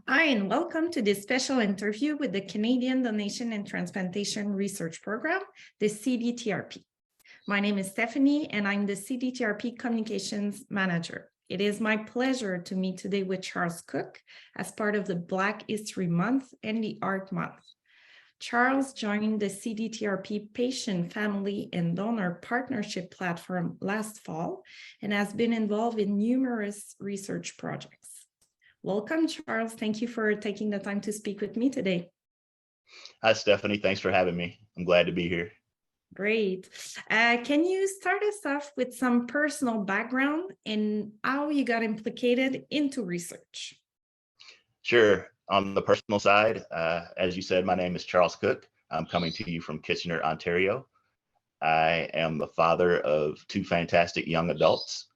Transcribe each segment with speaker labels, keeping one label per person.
Speaker 1: Hi, and welcome to this special interview with the Canadian Donation and Transplantation Research Program, the CDTRP. My name is Stéphanie, and I'm the CDTRP Communications Manager. It is my pleasure to meet today with Charles Cook as part of the Black History Month and the Art Month. Charles joined the CDTRP Patient, Family, and Donor Partnership Platform last fall and has been involved in numerous research projects. Welcome, Charles. Thank you for taking the time to speak with me today.
Speaker 2: Hi, Stephanie. Thanks for having me. I'm glad to be here.
Speaker 1: Great. Can you start us off with some personal background and how you got implicated into research?
Speaker 2: Sure. On the personal side, as you said, my name is Charles Cook. I'm coming to you from Kitchener, Ontario. I am the father of two fantastic young adults,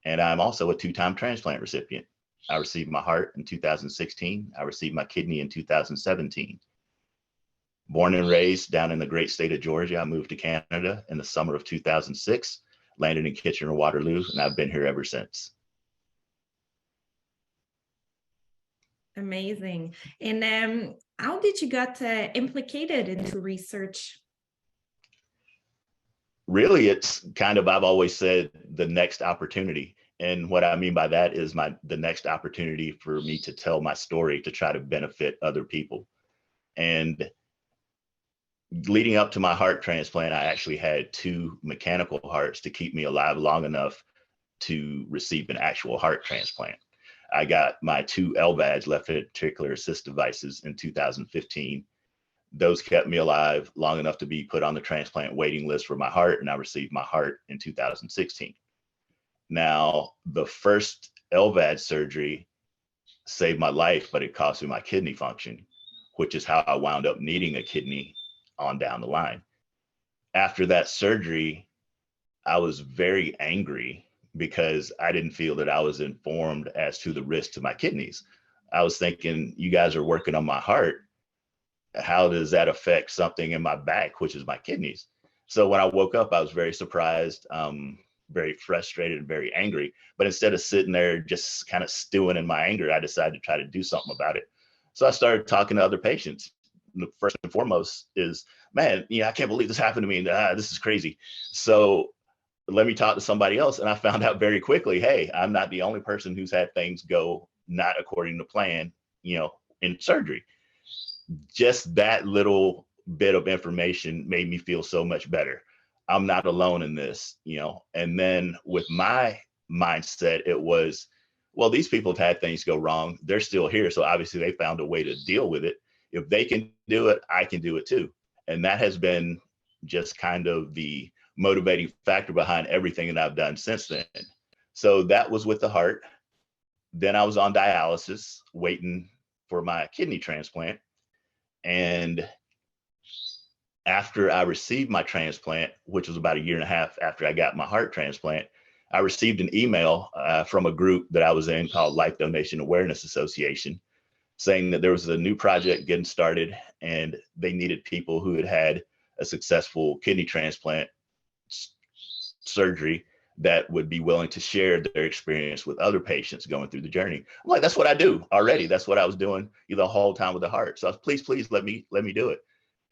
Speaker 2: and I'm also a two-time transplant recipient. I received my heart in 2016. I received my kidney in 2017. Born and raised down in the great state of Georgia, I moved to Canada in the summer of 2006, landed in Kitchener-Waterloo, and I've been here ever since.
Speaker 1: Amazing. And how did you get implicated into research?
Speaker 2: Really, it's kind of, I've always said, the next opportunity. And what I mean by that is the next opportunity for me to tell my story to try to benefit other people. And leading up to my heart transplant, I actually had two mechanical hearts to keep me alive long enough to receive an actual heart transplant. I got my two LVADs, left ventricular assist devices, in 2015. Those kept me alive long enough to be put on the transplant waiting list for my heart, and I received my heart in 2016. Now, the first LVAD surgery saved my life, but it cost me my kidney function, which is how I wound up needing a kidney on down the line. After that surgery, I was very angry because I didn't feel that I was informed as to the risk to my kidneys. I was thinking, you guys are working on my heart. How does that affect something in my back, which is my kidneys? So when I woke up, I was very surprised, very frustrated, and very angry. But instead of sitting there just kind of stewing in my anger, I decided to try to do something about it. So I started talking to other patients. The first and foremost is, man, I can't believe this happened to me. This is crazy. So let me talk to somebody else. And I found out very quickly, hey, I'm not the only person who's had things go not according to plan, in surgery. Just that little bit of information made me feel so much better. I'm not alone in this, And then with my mindset, it was, well, these people have had things go wrong. They're still here. So obviously they found a way to deal with it. If they can do it, I can do it too. And that has been just kind of the motivating factor behind everything that I've done since then. So that was with the heart. Then I was on dialysis, waiting for my kidney transplant. And after I received my transplant, which was about a year and a half after I got my heart transplant, I received an email from a group that I was in called Life Donation Awareness Association, saying that there was a new project getting started and they needed people who had had a successful kidney transplant surgery that would be willing to share their experience with other patients going through the journey. I'm like, that's what I do already. That's what I was doing the whole time with the heart. So I was, please let me do it.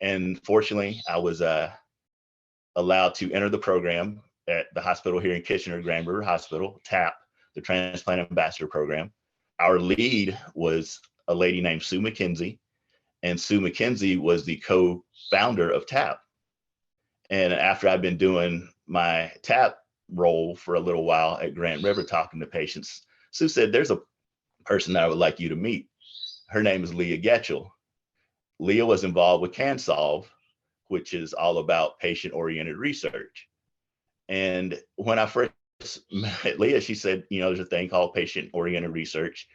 Speaker 2: And fortunately, I was allowed to enter the program at the hospital here in Kitchener, Grand River Hospital, TAP, the Transplant Ambassador Program. Our lead was a lady named Sue McKenzie, and Sue McKenzie was the co-founder of TAP. And after I've been doing my TAP role for a little while at Grand River talking to patients, Sue said, there's a person that I would like you to meet. Her name is Leah Getchell. Leah was involved with CanSolve, which is all about patient-oriented research. And when I first met Leah, she said, there's a thing called patient-oriented research.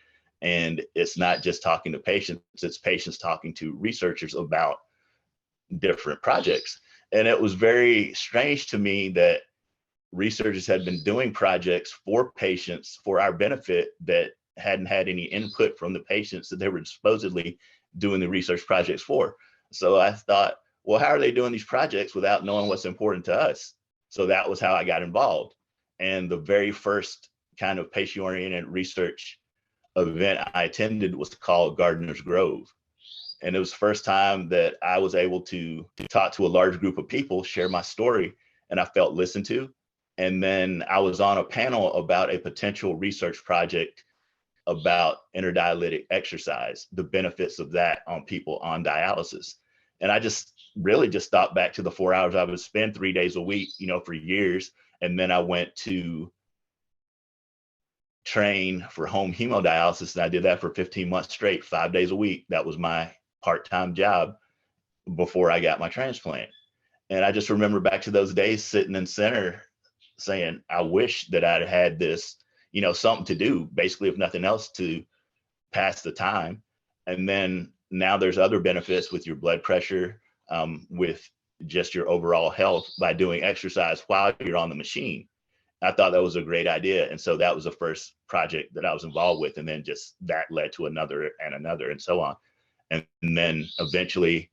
Speaker 2: And it's not just talking to patients, it's patients talking to researchers about different projects. And it was very strange to me that researchers had been doing projects for patients for our benefit that hadn't had any input from the patients that they were supposedly doing the research projects for. So I thought, well, how are they doing these projects without knowing what's important to us? So that was how I got involved. And the very first kind of patient-oriented research event I attended was called Gardener's Grove. And it was the first time that I was able to talk to a large group of people, share my story, and I felt listened to. And then I was on a panel about a potential research project about interdialytic exercise, the benefits of that on people on dialysis. And I just really just thought back to the 4 hours I would spend 3 days a week, for years. And then I went to train for home hemodialysis, and I did that for 15 months straight, 5 days a week. That was my part-time job before I got my transplant. And I just remember back to those days sitting in center saying, I wish that I'd had this, something to do, basically, if nothing else, to pass the time. And then now there's other benefits with your blood pressure, with just your overall health by doing exercise while you're on the machine. I thought that was a great idea. And so that was the first project that I was involved with. And then just that led to another and so on. And then eventually,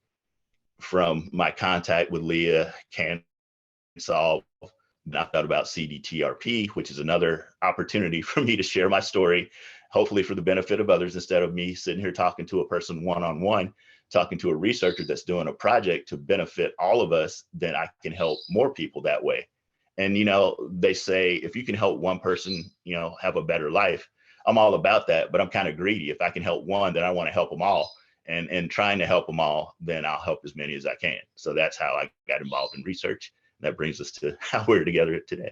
Speaker 2: from my contact with Leah Cansolve, I thought about CDTRP, which is another opportunity for me to share my story, hopefully for the benefit of others, instead of me sitting here talking to a person one-on-one, talking to a researcher that's doing a project to benefit all of us. Then I can help more people that way. And, they say, if you can help one person, have a better life, I'm all about that, but I'm kind of greedy. If I can help one, then I want to help them all. And trying to help them all, then I'll help as many as I can. So that's how I got involved in research. That brings us to how we're together today.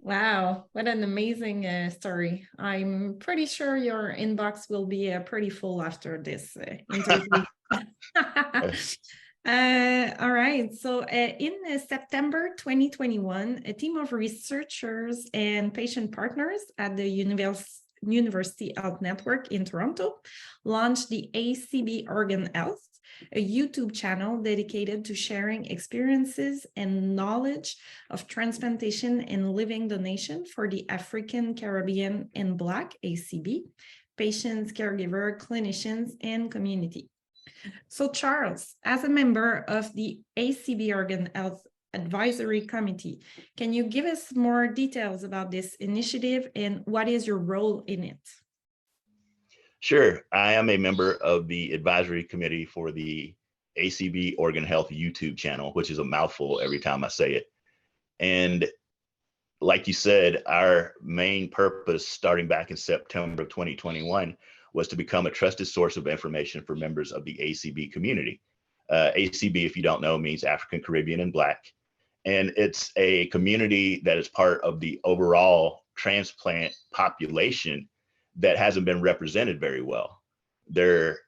Speaker 1: Wow, what an amazing story. I'm pretty sure your inbox will be pretty full after this interview. All right. So in September 2021, a team of researchers and patient partners at the University Health Network in Toronto launched the ACB Organ Health, a YouTube channel dedicated to sharing experiences and knowledge of transplantation and living donation for the African, Caribbean, and Black ACB patients, caregiver, clinicians, and community. So Charles, as a member of the ACB Organ Health Advisory Committee, can you give us more details about this initiative and what is your role in it?
Speaker 2: Sure. I am a member of the advisory committee for the ACB Organ Health YouTube channel, which is a mouthful every time I say it. And like you said, our main purpose starting back in September of 2021 was to become a trusted source of information for members of the ACB community. ACB, if you don't know, means African, Caribbean, and Black. And it's a community that is part of the overall transplant population that hasn't been represented very well. There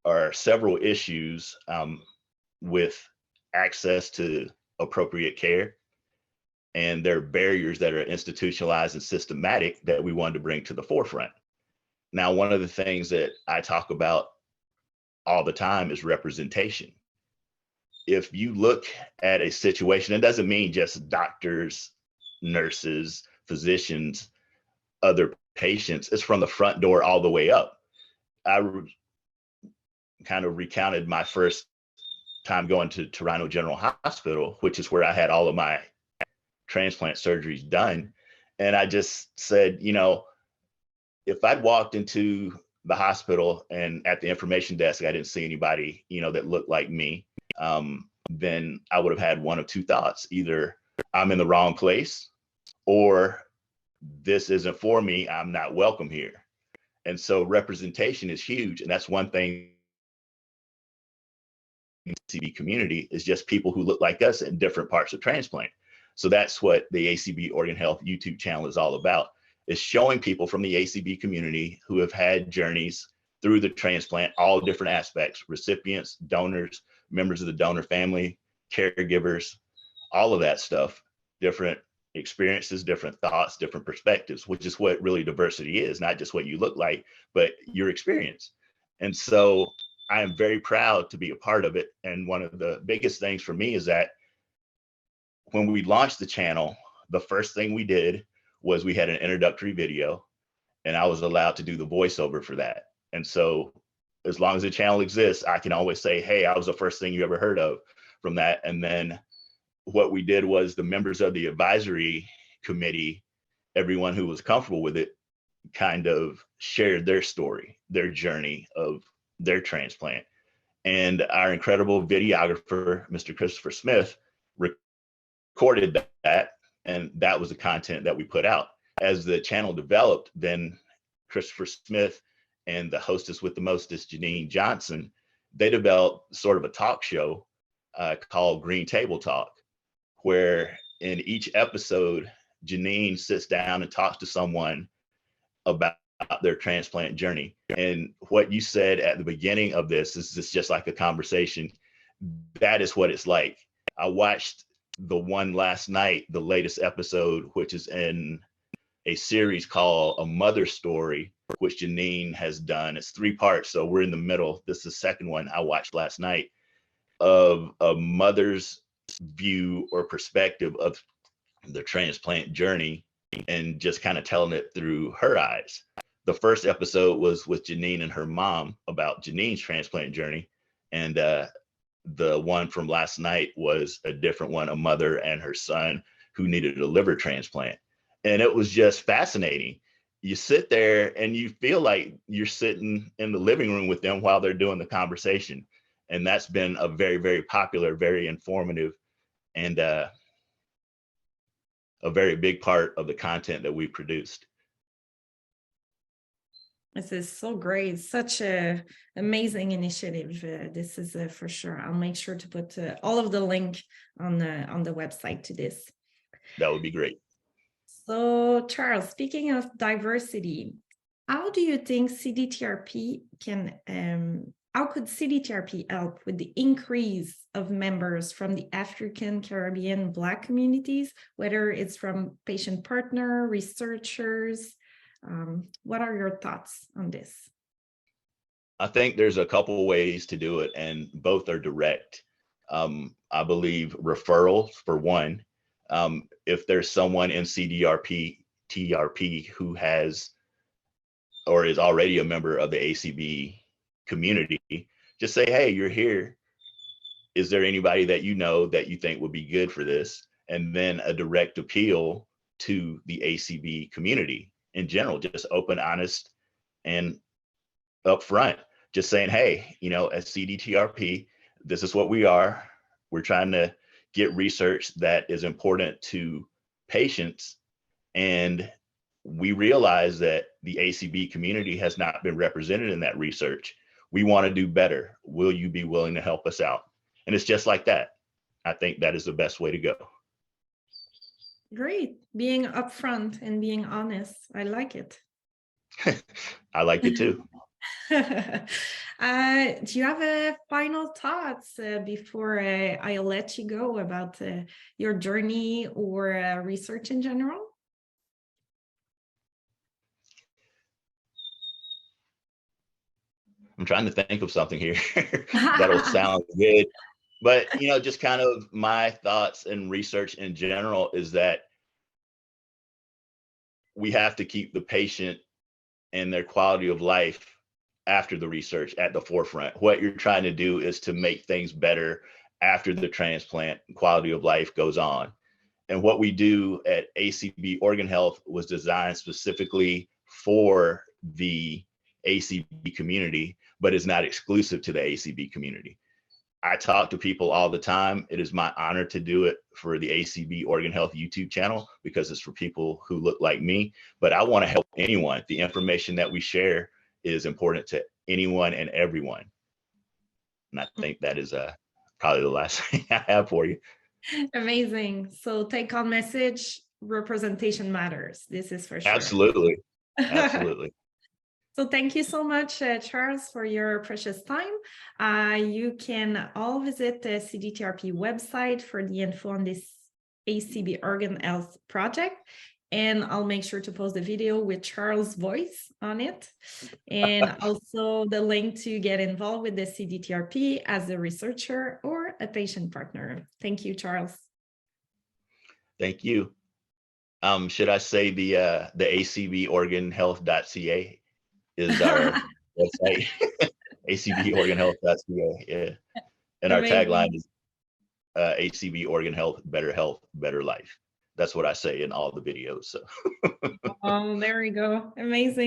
Speaker 2: are several issues with access to appropriate care, and there are barriers that are institutionalized and systematic that we wanted to bring to the forefront. Now, one of the things that I talk about all the time is representation. If you look at a situation, it doesn't mean just doctors, nurses, physicians, other patients. It's from the front door all the way up. I kind of recounted my first time going to Toronto General Hospital, which is where I had all of my transplant surgeries done. And I just said, if I'd walked into the hospital and at the information desk, I didn't see anybody, that looked like me, then I would have had one of two thoughts. Either I'm in the wrong place, or this isn't for me, I'm not welcome here. And so representation is huge. And that's one thing in the ACB community is just people who look like us in different parts of transplant. So that's what the ACB Organ Health YouTube channel is all about, is showing people from the ACB community who have had journeys through the transplant, all different aspects, recipients, donors, members of the donor family, caregivers, all of that stuff, different experiences, different thoughts, different perspectives, which is what really diversity is, not just what you look like, but your experience. And so I am very proud to be a part of it. And one of the biggest things for me is that when we launched the channel, the first thing we did was we had an introductory video, and I was allowed to do the voiceover for that. And so as long as the channel exists, I can always say, hey, I was the first thing you ever heard of from that. And then what we did was the members of the advisory committee, everyone who was comfortable with it, kind of shared their story, their journey of their transplant. And our incredible videographer, Mr. Christopher Smith, recorded that, and that was the content that we put out. As the channel developed, then Christopher Smith and the hostess with the mostest, Janine Johnson, they developed sort of a talk show called Green Table Talk, where in each episode, Janine sits down and talks to someone about their transplant journey. And what you said at the beginning of this is just like a conversation. That is what it's like. I watched the one last night, the latest episode, which is in a series called A Mother Story, which Janine has done. It's 3 parts, so we're in the middle. This is the second one I watched last night, of a mother's view or perspective of the transplant journey, and just kind of telling it through her eyes. The first episode was with Janine and her mom about Janine's transplant journey. And the one from last night was a different one, a mother and her son who needed a liver transplant. And it was just fascinating. You sit there and you feel like you're sitting in the living room with them while they're doing the conversation. And that's been a very, very popular, very informative, and a very big part of the content that we produced.
Speaker 1: This is so great. Such a amazing initiative. This is for sure. I'll make sure to put all of the link on the website to this.
Speaker 2: That would be great.
Speaker 1: So, Charles, speaking of diversity, how do you think CDTRP how could CDTRP help with the increase of members from the African, Caribbean, Black communities, whether it's from patient partner, researchers? What are your thoughts on this?
Speaker 2: I think there's a couple of ways to do it, and both are direct. I believe referrals, for one. If there's someone in CDTRP who has or is already a member of the ACB community, just say, hey, you're here. Is there anybody that you know that you think would be good for this? And then a direct appeal to the ACB community in general, just open, honest, and upfront, just saying, hey, at CDTRP, this is what we are. We're trying to get research that is important to patients. And we realize that the ACB community has not been represented in that research. We want to do better. Will you be willing to help us out? And it's just like that. I think that is the best way to go.
Speaker 1: Great. Being upfront and being honest. I like it.
Speaker 2: I like it too.
Speaker 1: Do you have final thoughts before I'll let you go about your journey or research in general?
Speaker 2: I'm trying to think of something here that'll sound good. But, just kind of my thoughts and research in general is that we have to keep the patient and their quality of life after the research at the forefront. What you're trying to do is to make things better after the transplant. Quality of life goes on. And what we do at ACB Organ Health was designed specifically for the ACB community, but is not exclusive to the ACB community. I talk to people all the time. It is my honor to do it for the ACB Organ Health YouTube channel because it's for people who look like me, but I want to help anyone. The information that we share is important to anyone and everyone. And I think that is probably the last thing I have for you.
Speaker 1: Amazing. So take home message, representation matters. This is for sure.
Speaker 2: Absolutely. Absolutely.
Speaker 1: So thank you so much, Charles, for your precious time. You can all visit the CDTRP website for the info on this ACB Organ Health project. And I'll make sure to post the video with Charles' voice on it. And also the link to get involved with the CDTRP as a researcher or a patient partner. Thank you, Charles.
Speaker 2: Thank you. Should I say the acborganhealth.ca is our website? acborganhealth.ca, yeah. And our tagline is ACB Organ Health, better life. That's what I say in all the videos. So
Speaker 1: Oh, there we go. Amazing.